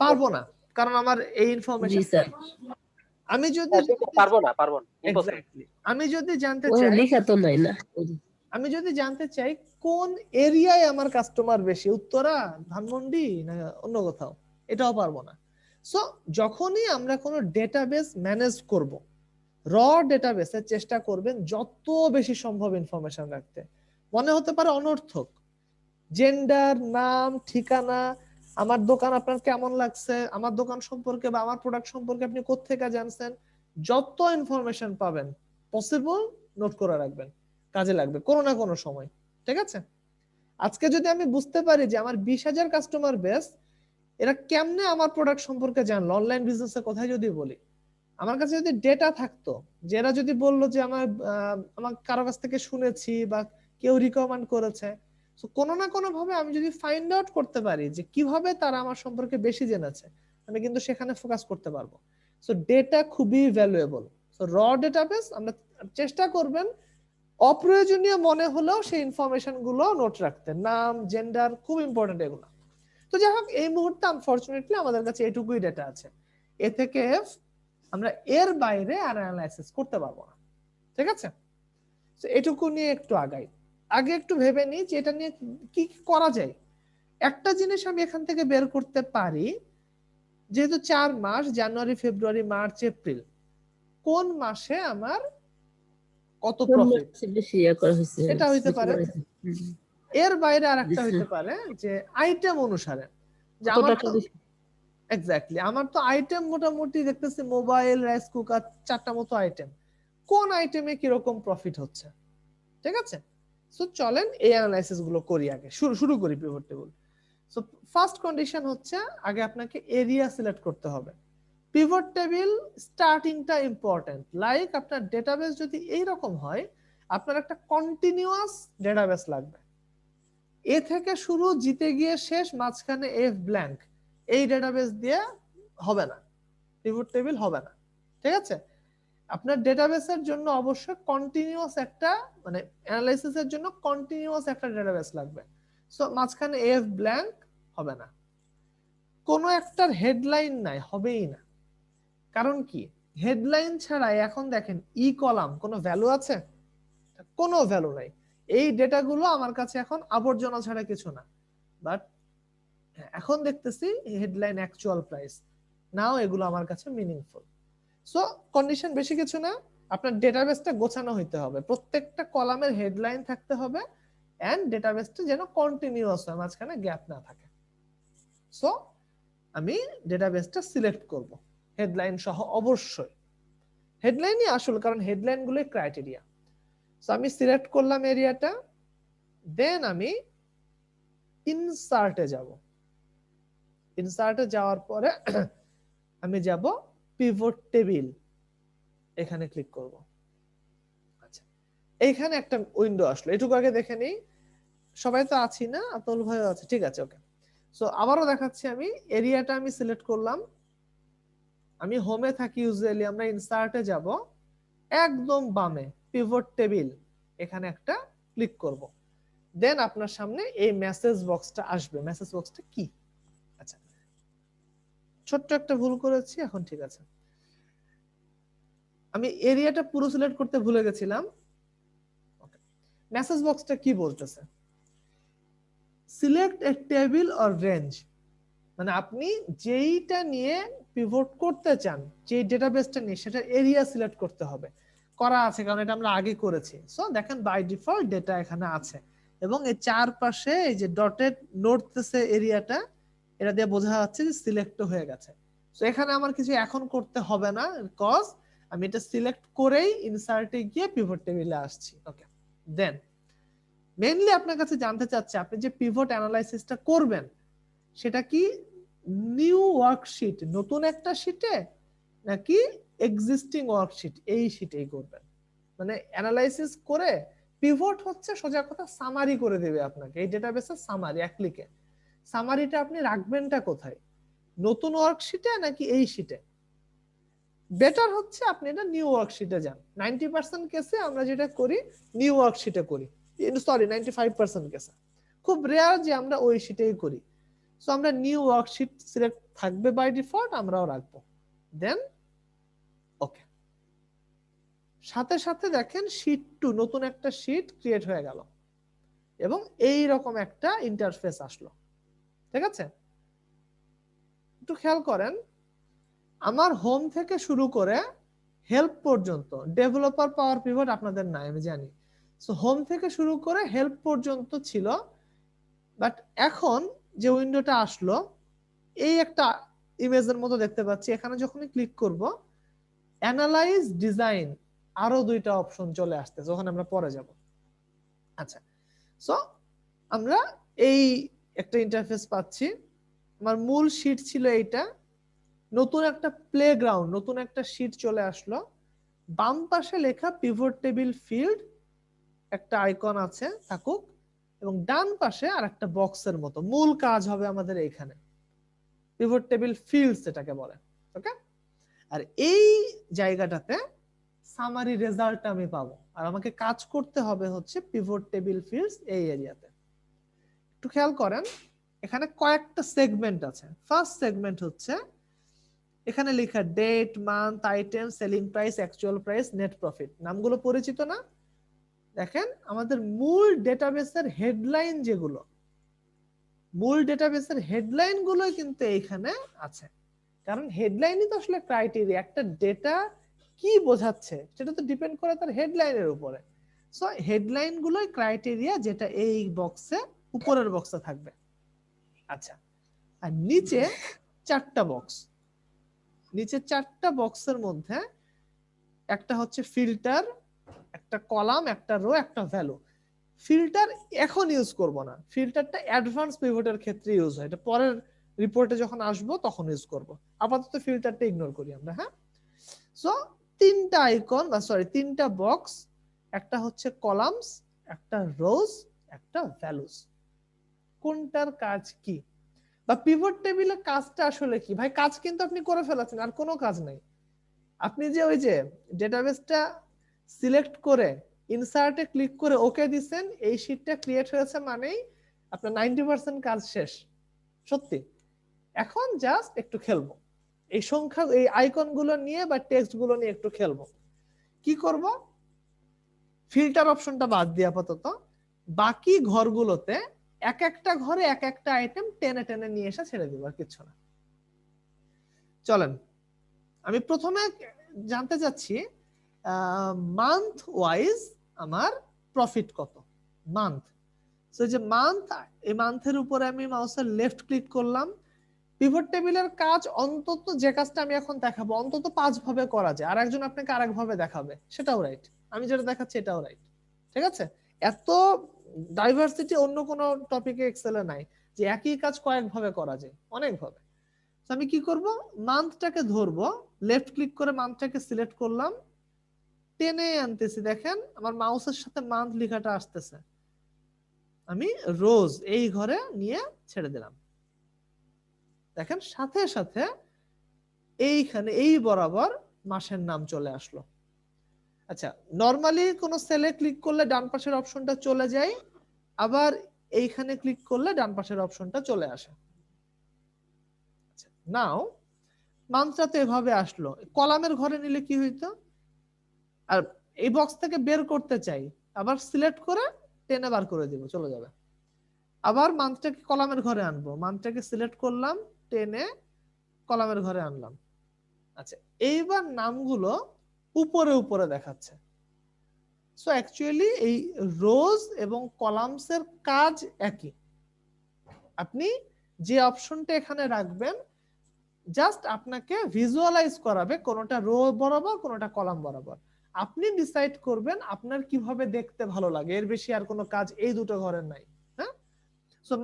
A: পারবো না, কারণ আমার এই
D: জি
A: ইনফরমেশন
D: স্যার
C: পারবো না
A: এক্স্যাক্টলি। আমি যদি জানতে
D: ওই
A: চাই,
D: লেখা তো নাই না।
A: আমি যদি জানতে চাই কোন এরিয়ায় আমার কাস্টমার বেশি, উত্তরা, ধানমন্ডি না অন্য কোথাও, এটাও পারবো না। সো যখনই আমরা কোনো ডেটাবেস ম্যানেজ করব, র ডেটাবেসের চেষ্টা করবেন যত বেশি সম্ভব ইনফরমেশন রাখতে। মনে হতে পারে অনর্থক, জেন্ডার, নাম, ঠিকানা, আমার দোকান আপনার কেমন লাগছে, আমার দোকান সম্পর্কে বা আমার প্রোডাক্ট সম্পর্কে আপনি কোত্থেকে জানছেন, যত ইনফরমেশন পাবেন পসিবল নোট করে রাখবেন, কাজে লাগবে কোনো না কোনো সময়। ঠিক আছে? আজকে যদি আমি বুঝতে পারি যে আমার 20,000 কাস্টমার বেস, এরা কেমনে আমার প্রোডাক্ট সম্পর্কে জানলো, অনলাইন বিজনেসের কথাই যদি বলি, আমার কাছে যদি ডেটা থাকতো, যে এরা যদি বললো যে আমার কারো কাছ থেকে শুনেছি বা কেউ রিকমেন্ড করেছে, তো কোনো না কোনো ভাবে আমি যদি ফাইন্ড আউট করতে পারি যে কিভাবে তারা আমার সম্পর্কে বেশি জেনেছে, আমি কিন্তু সেখানে ফোকাস করতে পারবো। সো ডেটা খুবই ভ্যালুয়েবল। সো র ডেটাবেস আমরা চেষ্টা করবেন অপ্রয়োজনীয় মনে হলেও সেই ইনফরমেশন গুলো নোট রাখতে, নাম, জেন্ডার, খুব ইম্পর্টেন্ট এগুলো। তো যাই হোক, এই মুহূর্তে আনফরচুনেটলি আমাদের কাছে এটুকুই ডেটা আছে, এ থেকে এফ। আমরা এর বাইরে আর অ্যানালাইসিস করতে পারবো না। ঠিক আছে? তো এটুকু নিয়ে একটু আগে একটু ভেবে নিই যে এটা নিয়ে কি কি করা যায়। একটা জিনিস আমি এখান থেকে বের করতে পারি, যেহেতু 4 মাস, জানুয়ারি, ফেব্রুয়ারি, মার্চ, এপ্রিল, কোন মাসে আমার কত প্রফিট,
D: বেশি করা হয়েছে
A: এটা হইতে পারে।
D: হুম।
A: এর বাইরে আর একটা হইতে পারে যে আইটেম অনুসারে, যে আমার এক্স্যাক্টলি আমার তো আইটেম মোটামুটি দেখতেছি মোবাইল, রাইস কুকার, 4টা মতো আইটেম, কোন আইটেমে কিরকম প্রফিট হচ্ছে। ঠিক আছে? সো চলেন এই অ্যানালাইসিস গুলো করি, আগে শুরু করি pivot table. So first condition হচ্ছে আগে আপনাকে এরিয়া সিলেক্ট করতে হবে। পিভট টেবিল স্টার্টিংটা ইম্পর্টেন্ট। লাইক আপনার ডেটাবেস যদি এই রকম হয়, আপনার একটা কন্টিনিউয়াস ডেটাবেস লাগবে, এ থেকে শুরু, জিতে গিয়ে শেষ, মাঝখানে এফ ব্ল্যাঙ্ক, এই ডেটাবেস দিয়ে হবে না, পিভট টেবিল হবে না। ঠিক আছে? আপনার ডেটাবেসের জন্য অবশ্যই কন্টিনিউয়াস একটা, মানে অ্যানালাইসিসের জন্য কন্টিনিউয়াস একটা ডেটাবেস লাগবে। সো মাঝখানে এফ ব্ল্যাঙ্ক হবে না। কোনো একটার হেডলাইন নাই, হবেই না। কারণ কি, হেডলাইন ছাড়াই এখন দেখেন ই কলাম কোনো ভ্যালু আছে? কোনো ভ্যালু নাই। এই ডেটাগুলো আমার কাছে এখন আবর্জনা ছাড়া কিছু না। বাট এখন দেখতেছি হেডলাইন, অ্যাকচুয়াল প্রাইস, নাও এগুলো আমার কাছে মিনিংফুল। সো কন্ডিশন বেশি কিছু না, আপনার ডেটাবেসটা গোছানো হইতে হবে, প্রত্যেকটা কলামের হেডলাইন থাকতে হবে, এন্ড ডেটাবেসটা যেন কন্টিনিউয়াস হয়, মাঝখানে গ্যাপ না থাকে। সো আমি ডেটাবেসটা সিলেক্ট করব হেডলাইন সহ, অবশ্যই হেডলাইনই আসল, কারণ হেডলাইন গুলোই ক্রাইটেরিয়া। সো আমি সিলেক্ট করলাম এরিয়াটা, দেন আমি ইনসার্টে যাব। ইনসার্টে যাওয়ার পরে আমি যাব পিভট টেবিল, এখানে ক্লিক করব। আচ্ছা, এইখানে একটা উইন্ডো আসলো, এটুকু আগে দেখে নিই। সবাই তো আছি না? আতল ভাই আছে, ঠিক আছে, ওকে। সো আবারও দেখাচ্ছি, আমি এরিয়াটা আমি সিলেক্ট করলাম, আমি হোমে থাকি ইউজুয়ালি, আমরা ইনসার্টে যাব, একদম বামে পিভট টেবিল, এখানে একটা ক্লিক করব। দেন আপনার সামনে এই মেসেজ বক্সটা আসবে। মেসেজ বক্সটা কি? আচ্ছা, ছোট্ট একটা ভুল করেছি, এখন ঠিক আছে। আমি এরিয়াটা পুরো সিলেক্ট করতে ভুলে গেছিলাম। মেসেজ বক্সটা কি বলতেছে? Select A table or range, মানে আপনি যেইটা নিয়ে পিভট করতে চান, যে ডেটাবেসটা নিয়ে, সেটা এরিয়া সিলেক্ট করতে হবে। করা আছে, কারণ এটা আমরা আগে করেছি। সো দেখেন বাই ডিফল্ট ডেটা এখানে আছে, এবং এই চারপাশে এই যে ডটেড নড়তেছে এরিয়াটা, এটা দিয়ে বোঝা যাচ্ছে যে সিলেক্ট হয়ে গেছে। সো এখানে আমার কিছু এখন করতে হবে না, বিকজ আমি এটা সিলেক্ট করেই ইনসার্টে গিয়ে পিভট টেবিলে আসছি। ওকে, দেন মেইনলি আপনার কাছে জানতে চাচ্ছে আপনি যে পিভট অ্যানালাইসিসটা করবেন সেটা কি নিউ ওয়ার্কশিট, নতুন একটা শিটে, নাকি এক্সিস্টিং ওয়ার্কশিট এই শিটেই করবেন। মানে অ্যানালাইসিস করে পিভট হচ্ছে সোজা কথা সামারি করে দেবে আপনাকে, এই ডেটাবেসের সামারি এক ক্লিকে। সামারিটা আপনি রাখবেনটা কোথায়, নতুন ওয়ার্কশিটে নাকি এই শিটে? বেটার হচ্ছে আপনি এটা নিউ ওয়ার্কশিটে যান। 90% কেসে আমরা যেটা করি নিউ ওয়ার্কশিটে করি, সরি 95% কেসে। খুব রেয়ার যে আমরা ওই শিটেই করি। সো আমরা নিউ ওয়ার্কশিট সিলেক্ট থাকবে বাই ডিফল্ট, আমরাও রাখবো। দেন ওকে, সাথে সাথে দেখেন শীট 2 নতুন একটা শীট ক্রিয়েট হয়ে গেল, এবং এই রকম একটা ইন্টারফেস আসলো। ঠিক আছে, একটু খেয়াল করেন, আমার হোম থেকে শুরু করে হেল্প পর্যন্ত, ডেভেলপার পাওয়ার পিভট আপনাদের নাই আমি জানি। সো হোম থেকে শুরু করে হেল্প পর্যন্ত ছিল, বাট এখন যে উইন্ডোটা আসলো এই একটা ইমেজের মতো দেখতে পাচ্ছি। এখানে যখন ক্লিক করব অ্যানালাইজ ডিজাইন, আরো দুইটা অপশন চলে আসতেছে, ওখানে আমরা পরে যাব। আচ্ছা, সো আমরা এই একটা ইন্টারফেস পাচ্ছি। আমার মূল শীট ছিল এইটা, নতুন একটা প্লেগ্রাউন্ড, নতুন একটা শীট চলে আসলো। বাম পাশে লেখা পিভট টেবিল ফিল্ড একটা আইকন আছে থাকুক, এবং ডান পাশে আর একটা বক্সের মতো। মূল কাজ হবে আমাদের এইখানে পিভট টেবিল ফিল্ডস এটাকে বলে। ওকে, আর এই জায়গাটাতে সামারি রেজাল্ট আমি পাবো, আর আমাকে কাজ করতে হবে হচ্ছে পিভট টেবিল ফিল্ডস এই এরিয়াতে। একটু খেয়াল করেন, এখানে কয়েকটা সেগমেন্ট আছে। ফার্স্ট সেগমেন্ট হচ্ছে এখানে লেখা date, month, item, selling price, actual price, net profit. নামগুলো পরিচিত না? দেখেন আমাদের মূল ডেটাবেসের হেডলাইন যেগুলো, মূল ডেটাবেসের হেডলাইন গুলো কিন্তু এইখানে আছে। কারণ হেডলাইনই তো আসলে ক্রাইটেরিয়া, একটা ডেটা কি বোঝাচ্ছে সেটা তো ডিপেন্ড করে তার হেডলাইনের উপরে। সো হেডলাইন গুলোই ক্রাইটেরিয়া, যেটা এই বক্সে, উপরের বক্সে থাকবে। আচ্ছা, আর নিচে চারটা বক্স, নিচে চারটা বক্সের মধ্যে একটা হচ্ছে ফিল্টার, একটা কলাম, একটা রো, একটা ভ্যালু। ফিল্টার এখন ইউজ করব না, ফিল্টারটা অ্যাডভান্স পিভটের ক্ষেত্রে ইউজ হয়, এটা পরের রিপোর্টে যখন আসবো তখন ইউজ করব। আপাতত ফিল্টারটা ইগনোর করি আমরা। হ্যাঁ, সো তিনটা আইকন বা সরি তিনটা বক্স, একটা হচ্ছে কলামস, একটা রোজ, একটা ভ্যালুস। কোনটার কাজ কি, বা পিভট টেবিলের কাজটা আসলে কি? ভাই কাজ কিন্তু আপনি করে ফেলেছেন, আর কোনো কাজ নাই। আপনি যে ওই যে ডেটাবেসটা সিলেক্ট করে ইনসার্টে ক্লিক করে ওকে দিচ্ছেন, এই শীটটা ক্রিয়েট হয়েছে মানেই আপনার 90% কাজ শেষ। সত্যি, এখন জাস্ট একটু খেলবো এই সংখ্যা, এই আইকন গুলো নিয়ে বা টেক্সট গুলো নিয়ে একটু খেলবো। কি করব, ফিল্টার অপশনটা বাদ দিয়ে আপাতত বাকি ঘরগুলোতে এক একটা ঘরে এক একটা আইটেম টেনে টেনে নিয়ে এসে ছেড়ে দিব, আর কিছু না। চলেন, আমি প্রথমে জানতে চাচ্ছি মান্থ ওয়াইজ আমার প্রফিট কত, মান্থ। সো যে মান্থ, এই মান্থের উপরে আমি মাউসের লেফট ক্লিক করলাম। পিভট টেবিলের কাজ অন্তত, যে কাজটা আমি এখন দেখাবো, অন্তত 5 ভাবে করা যায়, আর একজন আপনাকে আরেক ভাবে দেখাবে, সেটাও রাইট। আমি যেটা দেখাচ্ছি এটাও রাইট। ঠিক আছে, এত ডাইভার্সিটি অন্য কোনো টপিকে এক্সেলে নাই যে একই কাজ কয়েক ভাবে করা যায়, অনেক ভাবে। তো আমি কি করব, মান্থটাকে ধরবো, লেফট ক্লিক করে মান্থটাকে সিলেক্ট করলাম, টেনে আনতেছি। দেখেন আমার মাউসের সাথে মান্থ লেখাটা আসতেছে, আমি রোজ এই ঘরে নিয়ে ছেড়ে দিলাম। দেখেন সাথে সাথে এইখানে এই বরাবর মাসের নাম চলে আসলো। আচ্ছা, নরমালি কোন সেলে ক্লিক করলে ডান পাশের অপশনটা চলে যায়, আবার এইখানে ক্লিক করলে ডান পাশের অপশনটা চলে আসে। নাও মান্থটা তো এভাবে আসলো, কলামের ঘরে নিলে কি হইতো, আর এই বক্স থেকে বের করতে চাই, আবার সিলেক্ট করে টেনে বার করে দিব, চলে যাবে। আবার মান্থটাকে কলামের ঘরে আনবো, মান্থটাকে সিলেক্ট করলাম, টেনে কলামের ঘরে আনলাম। আচ্ছা, এইবার নামগুলো উপরে উপরে দেখাচ্ছে। সো অ্যাকচুয়ালি এই রোজ এবং কলামসের কাজ একই। আপনি যে অপশনটা এখানে রাখবেন জাস্ট আপনাকে ভিজুয়ালাইজ করাবে, কোনটা রো বরাবর কোনটা কলাম বরাবর। আপনি ডিসাইড করবেন আপনার কিভাবে দেখতে ভালো লাগে, এর বেশি আর কোনো কাজ এই দুটো ঘরের নাই। হ্যাঁ, সো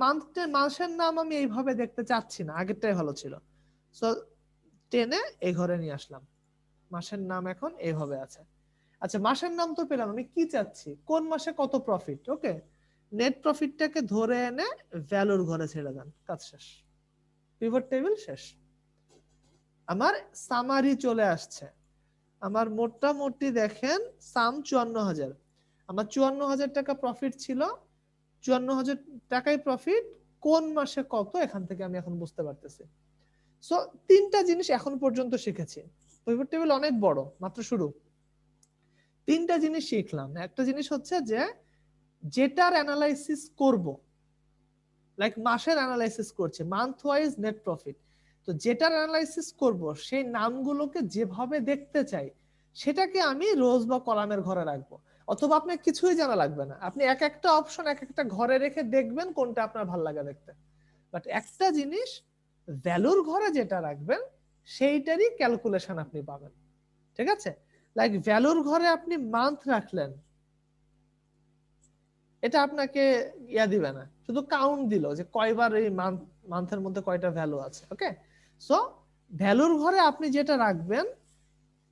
A: মাসের নাম আমি এইভাবে দেখতে চাচ্ছি না, আগেরটাই ভালো ছিল। সো টেনে এই ঘরে নিয়ে আসলাম, মাসের নাম এখন এইভাবে আছে। আচ্ছা, মাসের নাম তো পেলাম, আমি কি চাচ্ছি, কোন মাসে কত প্রফিট। ওকে, নেট প্রফিটটাকে ধরে এনে ভ্যালুর ঘরে ছেড়ে দেন, কাজ শেষ, পিভট টেবিল শেষ। আমার সামারি চলে আসছে, আমার মোটামুটি দেখেন সাম 54,000, আমার 54,000 টাকা প্রফিট ছিল, 54,000 টাকাই প্রফিট, কোন মাসে কত এখান থেকে আমি এখন বুঝতে পারতেছি। সো তিনটা জিনিস এখন পর্যন্ত শিখেছি। পিভট টেবিল অনেক বড়, মাত্র শুরু। তিনটা জিনিস শিখলাম। একটা জিনিস হচ্ছে যে যেটার অ্যানালাইসিস করব, লাইক মাসের অ্যানালাইসিস করছে, মান্থ ওয়াইজ নেট প্রফিট, তো যেটার অ্যানালাইসিস করব সেই নামগুলোকে যেভাবে দেখতে চাই সেটাকে আমি রোজ বা কলামের ঘরে রাখবো। অথবা আপনার কিছুই জানা লাগবে না, আপনি এক একটা অপশন এক একটা ঘরে রেখে দেখবেন কোনটা আপনার ভালো লাগে দেখতে। বাট একটা জিনিস, ভ্যালুর ঘরে যেটা রাখবেন সেইটারই ক্যালকুলেশন আপনি পাবেন। ঠিক আছে, লাইক ভ্যালুর ঘরে আপনি মান্থ রাখলেন, এটা আপনাকে ইয়া দিবে না, শুধু কাউন্ট দিল যে কয়বার এই মান্থের মধ্যে কয়টা ভ্যালু আছে। ওকে, সো ভ্যালুর ঘরে আপনি যেটা রাখবেন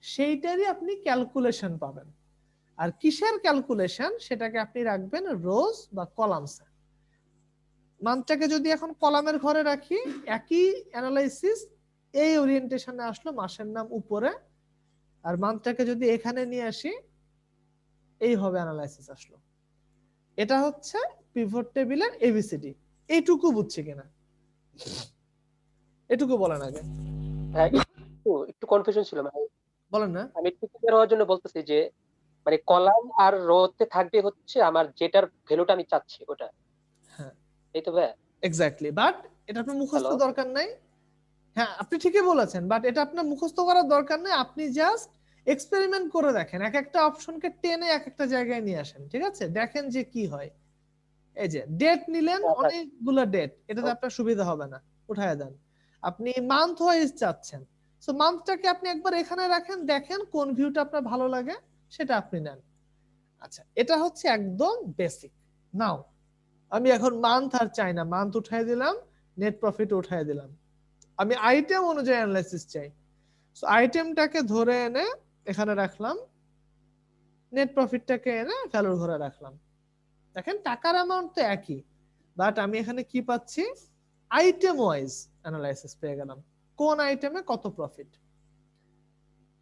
A: সেইটারই আপনি ক্যালকুলেশন পাবেন। আর কিসের ক্যালকুলেশন, সেটাকে আপনি রাখবেন রোজ বা কলামসে। মান্থটাকে যদি এখন কলামের ঘরে রাখি, একই অ্যানালাইসিস এই ওরিয়েন্টেশনে আসলো, মাসের নাম উপরে, আর মান্থটাকে যদি এখানে নিয়ে আসি এইভাবে অ্যানালাইসিস আসলো। এটা হচ্ছে পিভট টেবিলের এবিসিডি। এইটুকু বুঝছি কিনা, এটুকু বলেন আগে।
C: হ্যাঁ, একটু কনফিউশন ছিল মানে,
A: বলেন না।
C: আমি একটু ক্লিয়ার হওয়ার জন্য বলতেছি যে মানে কলাম আর রোতে থাকবে হচ্ছে আমার যেটার ভ্যালুটা আমি চাচ্ছি ওটা,
A: হ্যাঁ,
C: এই তো ভাই।
A: এক্স্যাক্টলি, বাট এটা আপনার মুখস্থ
C: হ্যালো,
A: দরকার নাই। হ্যাঁ, আপনি ঠিকই বলেছেন, বাট এটা আপনার মুখস্থ করার দরকার নেই, আপনি জাস্ট এক্সপেরিমেন্ট করে দেখেন, এক একটা অপশনকে টেনে এক একটা জায়গায় নিয়ে আসেন। ঠিক আছে, দেখেন যে কি হয়। এই যে ডেট নিলেন, অনেকগুলো ডেট, এটাতে আপনার সুবিধা হবে না, উঠায় দেন। আপনি মান্থ ওয়াইজ চাচ্ছেন, সো মান্থটাকে আপনি একবার এখানে রাখেন, দেখেন কোন ভিউটা আপনার ভালো লাগে সেটা আপনি নেন। আচ্ছা, এটা হচ্ছে একদম বেসিক। নাও আমি এখন মান্থ আর চাই না, মান্থ উঠাই দিলাম, নেট প্রফিট উঠাই দিলাম, আমি আইটেম অনুযায়ী অ্যানালাইসিস চাই। সো আইটেমটাকে ধরে এনে এখানে রাখলাম, নেট প্রফিটটাকে এনে ভ্যালুর ঘরে রাখলাম। দেখেন টাকার অ্যামাউন্ট তো একই, বাট আমি এখানে কি পাচ্ছি, আইটেম ওয়াইজ অ্যানালাইসিস পেয়ে গেলাম, কোন আইটেমে কত প্রফিট।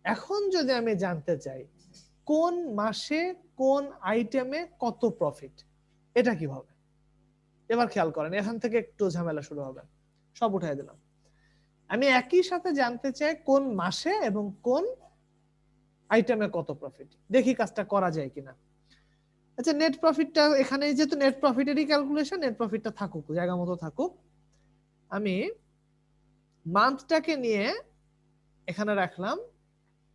A: এখন যদি আমি জানতে চাই কোন মাসে কোন আইটেমে কত প্রফিট, এটা কিভাবে, এবার খেয়াল করেন, এখান থেকে একটু ঝামেলা শুরু হবে। সব উঠাই দিলাম, আমি একই সাথে জানতে চাই কোন মাসে এবং কোন আইটেমে কত প্রফিট, দেখি কাজটা করা যায় কিনা। আচ্ছা, নেট প্রফিটটা এখানে যেহেতু নেট প্রফিটেরই ক্যালকুলেশন, নেট প্রফিটটা থাকুক, জায়গা মতো থাকুক। আমি মান্থটাকে নিয়ে এখানে রাখলাম,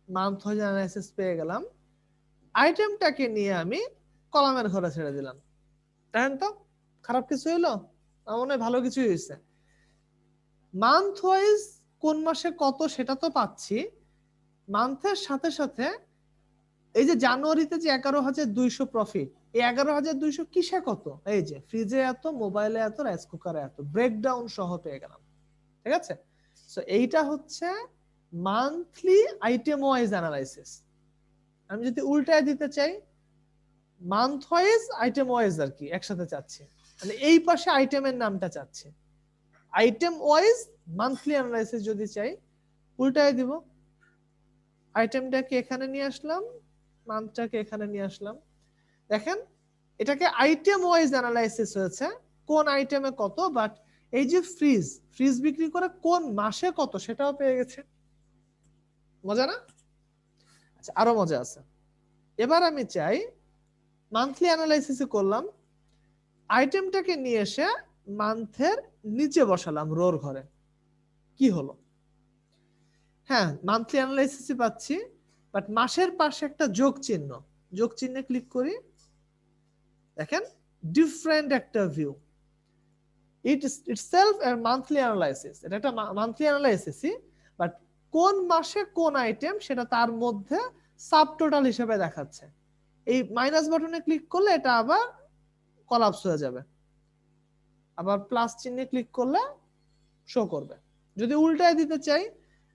A: মান্থ ওয়াইজ অ্যানালাইসিস পেয়ে গেলাম, আইটেমটাকে নিয়ে আমি কলামের ঘরে ছেড়ে দিলাম। দেখেন তো খারাপ কিছু হইলো? আমার মনে হয় ভালো কিছুই হয়েছে। মান্থ ওয়াইজ কোন মাসে কত সেটা তো পাচ্ছি, মান্থের সাথে সাথে এই যে জানুয়ারিতে যে 11,200 প্রফিট, এই 11,200 কিসে কত, এই যে ফ্রিজে এত, মোবাইলে এত, রাইস কুকারে এত, ব্রেকডাউন সহ পেয়ে গেলাম। ঠিক আছে, সো এইটা হচ্ছে মান্থলি আইটেম ওয়াইজ অ্যানালাইসিস। আমি যদি উল্টায় দিতে চাই, মান্থ ওয়াইজ আইটেম ওয়াইজ আর কি একসাথে চাচ্ছি, মানে এই পাশে আইটেমের নামটা চাচ্ছি, আইটেম ওয়াইজ মান্থলি অ্যানালাইসিস যদি চাই উল্টায় দিব, আইটেমটাকে এখানে নিয়ে আসলাম, মান্থটাকে এখানে নিয়ে আসলাম। দেখেন এটাকে আইটেম ওয়াইজ অ্যানালাইসিস হয়েছে, কোন আইটেমে কত, বাট এই যে ফ্রিজ বিক্রি করে কোন মাসে কত সেটাও পেয়ে গেছে। মজা না? আচ্ছা, আরো মজা আছে। এবার আমি চাই মান্থলি অ্যানালাইসিস করলাম, আইটেমটাকে নিয়ে এসে মান্থের নিচে বসালাম রোর ঘরে, কি হলো? হ্যাঁ, মান্থলি অ্যানালাইসিস পাচ্ছি, বাট মাসের পাশে একটা যোগ চিহ্নে ক্লিক করি, দেখেন ডিফারেন্ট একটা view. itself a monthly analysis, এটা একটা মান্থলি অ্যানালাইসিসই, বাট কোন মাসে কোন আইটেম সেটা তার মধ্যে সাব টোটাল হিসেবে দেখাচ্ছে। এই মাইনাস বাটনে ক্লিক করলে এটা আবার কলাপস হয়ে যাবে, আবার প্লাস চিহ্নে ক্লিক করলে শো করবে। যদি উল্টায় দিতে চাই,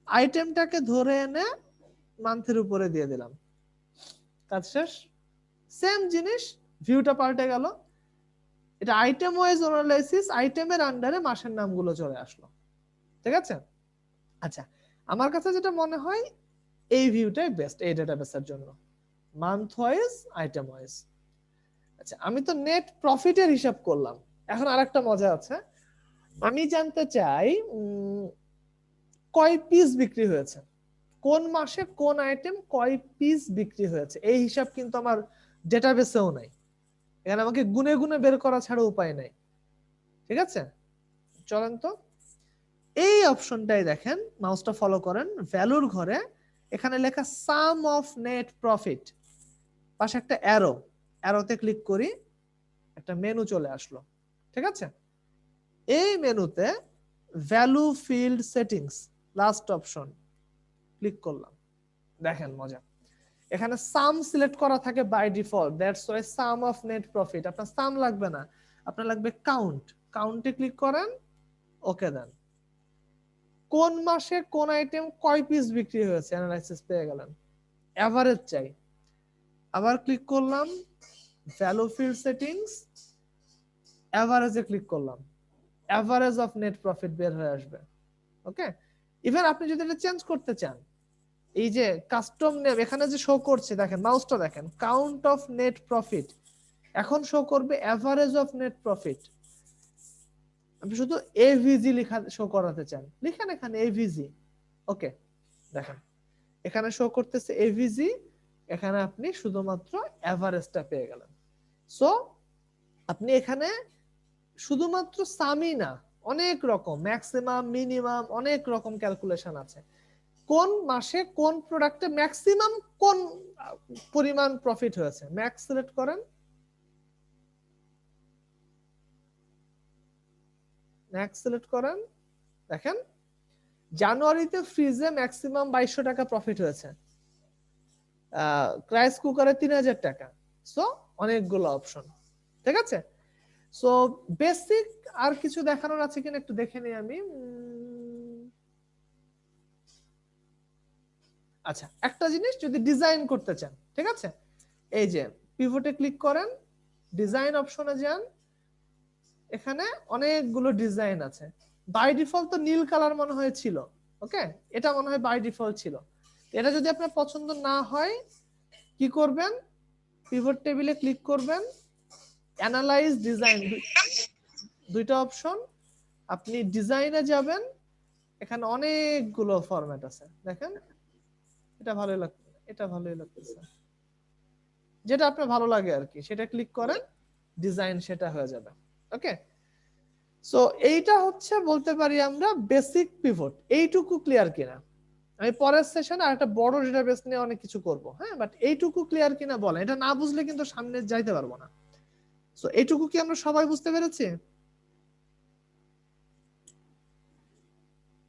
A: আইটেমটাকে ধরে এনে মান্থের উপরে দিয়ে দিলাম, কাজ শেষ। সেম জিনিস, ভিউটা পাল্টে গেল। এটা আইটেম ওয়াইজ অ্যানালাইসিস, আইটেমের আন্ডারে মাসের নামগুলো চলে আসলো। ঠিক আছে? আচ্ছা, আমার কাছে যেটা মনে হয় এই ভিউটাই বেস্ট এই ডেটাবেসের জন্য, মান্থ ওয়াইজ, আইটেম ওয়াইজ। আচ্ছা, আমি তো নেট প্রফিটের হিসাব করলাম, এখন আরেকটা মজা আছে। আমি জানতে চাই কয় পিস বিক্রি হয়েছে, কোন মাসে কোন আইটেম কয় পিস বিক্রি হয়েছে, এই হিসাব কিন্তু আমার ডেটাবেসেও নাই। এখানে আমাকে গুনে গুনে বের করা ছাড়া উপায় নাই। ঠিক আছে, চলেন তো এই অপশনটাই দেখেন, মাউসটা ফলো করেন, ভ্যালুর ঘরে এখানে লেখা সাম অফ নেট প্রফিট, পাশে একটা অ্যারোতে ক্লিক করি, একটা মেনু চলে আসলো। ঠিক আছে, এই মেনুতে value field settings last option click করলাম, দেখেন মজা। এখানে সাম সিলেক্ট করা থাকে by default, that's why sum of net profit. আপনার সাম লাগবে না, আপনার লাগবে কাউন্টে ক্লিক করেন, ওকে দেন। কোন মাসে কোন আইটেম কয় পিস বিক্রি হয়েছে অ্যানালাইসিস পেয়ে গেলেন। এভারেজ চাই, আবার ক্লিক করলাম, ভ্যালু ফিল্ড সেটিংস, এভারেজে ক্লিক করলাম, এভারেজ অফ নেট প্রফিট বের হয়ে আসবে। ওকে, ইভেন আপনি যদি এটা চেঞ্জ করতে চান, এই যে কাস্টম নেম এখানে যে শো করছে, দেখেন মাউসটা দেখেন, কাউন্ট অফ নেট প্রফিট, এখন শো করবে এভারেজ অফ নেট প্রফিট। আপনি শুধু এভিজি লেখা শো করাতে চান, লিখেন এখানে এভিজি, ওকে, দেখেন এখানে শো করতেছে এভিজি, এখানে আপনি শুধুমাত্র এভারেজটা পেয়ে গেলেন। সো আপনি এখানে শুধুমাত্র সামই না, অনেক রকম ম্যাক্সিমাম, মিনিমাম, অনেক রকম ক্যালকুলেশন আছে। কোন মাসে কোন প্রোডাক্টে ম্যাক্সিমাম কোন পরিমাণ প্রফিট হয়েছে, ম্যাক্স সিলেক্ট করেন, ম্যাক্স সিলেক্ট করেন, দেখেন জানুয়ারিতে ফ্রিজে ম্যাক্সিমাম 2200 টাকা প্রফিট হয়েছে, রাইস কুকারে 3000 টাকা। সো অনেকগুলো অপশন। ঠিক আছে, সো বেসিক আর কিছু দেখানোর আছে কিনা একটু দেখে নিই আমি। আচ্ছা, একটা জিনিস যদি ডিজাইন করতে চান, ঠিক আছে, এই যে পিভটে ক্লিক করেন, ডিজাইন অপশনে যান, এখানে অনেকগুলো ডিজাইন আছে। বাই ডিফল্ট তো নীল কালার মনে হয় ছিল, ওকে, এটা মনে হয় বাই ডিফল্ট ছিল। এটা যদি আপনার পছন্দ না হয় কি করবেন, পিভট টেবিলে ক্লিক করবেন, অ্যানালাইজ ডিজাইন, দুইটা অপশন, আপনি ডিজাইনে যাবেন, এখানে অনেকগুলো ফরম্যাট আছে, দেখেন এটা ভালোই লাগছে, এটা ভালোই লাগতেছে, যেটা আপনার ভালো লাগে আর কি সেটা ক্লিক করেন, ডিজাইন সেটা হয়ে যাবে। ওকে, সো এইটা হচ্ছে বলতে পারি আমরা বেসিক পিভট। এইটুকু ক্লিয়ার কিনা? আমি পরের সেশনে আর একটা বড় ডেটাবেস নিয়ে অনেক কিছু করব, হ্যাঁ, বাট এইটুকু ক্লিয়ার কিনা বলেন, এটা না বুঝলে কিন্তু সামনে যাইতে পারবো না। সো এইটুকু কি আমরা সবাই বুঝতে পেরেছি?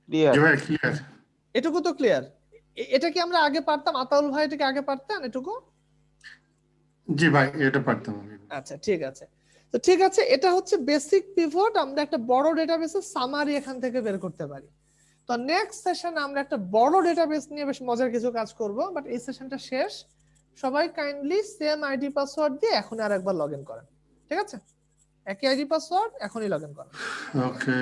B: ক্লিয়ার?
E: ক্লিয়ার।
A: এটুকু তো ক্লিয়ার। এটা কি আমরা আগে পারতাম? আতাউল ভাই এটাকে আগে পারতেন এটুকু?
E: জি ভাই, এটা পারতাম আমি।
A: আচ্ছা, ঠিক আছে। তো ঠিক আছে, এটা হচ্ছে বেসিক পিভট। আমরা একটা বড় ডেটাবেসের সামারি এখান থেকে বের করতে পারি। তো নেক্সট সেশনে আমরা একটা বড় ডেটাবেস নিয়ে বেশ মজার কিছু কাজ করব, বাট এই সেশনটা শেষ। সবাই কাইন্ডলি সেম আইডি পাসওয়ার্ড দিয়ে এখন আরেকবার লগইন করেন। ঠিক আছে, একই আইডি পাসওয়ার্ড, এখনই লগইন করেন।
E: ওকে।